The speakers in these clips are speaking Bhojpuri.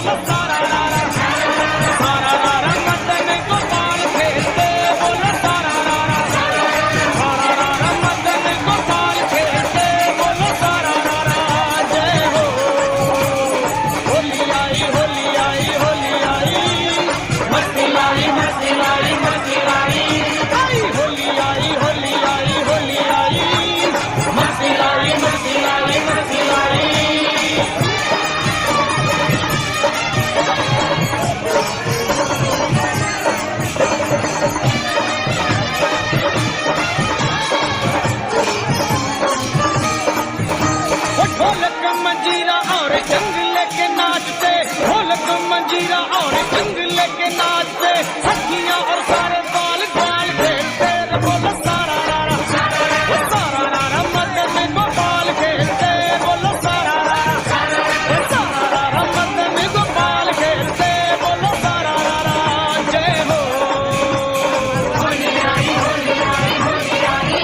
बोलो सारा रारा सारा रारा मदन गोपाल खेलते बोलो सारा रारा सारा रारा मदन गोपाल खेलते बोलो सारा रारा जय हो होली आई होली आई होली आई मस्ती लाई मस्ती लाई मस्ती लाई आई होली आई होली आई होली आई मस्ती लाई मस्ती लाई मस्ती लाई ढोलक मंजीरा और जंग लेके नाचते ढोलक मंजीरा और जंग लेके नाचते सखियां और सारे बाल बाल खेलते बोलो सारा रारा सारा रारा मदन गोपाल खेलते बोलो सारा रारा सारा रारा मदन गोपाल खेलते बोलो सारा रारा जय हो होली आई होली आई होली आई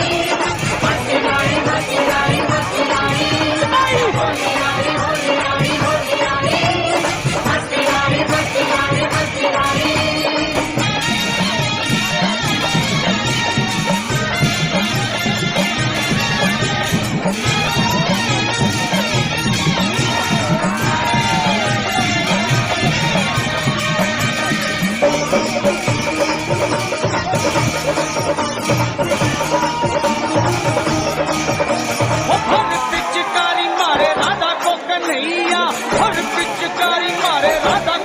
मस्ती आई मस्ती आई मस्ती आई होली आई होली आई होली आई मस्ती आई मस्ती आई मस्ती आई हर पिचकारी मारे राधा को कन्हैया हर पिचकारी मारे राधा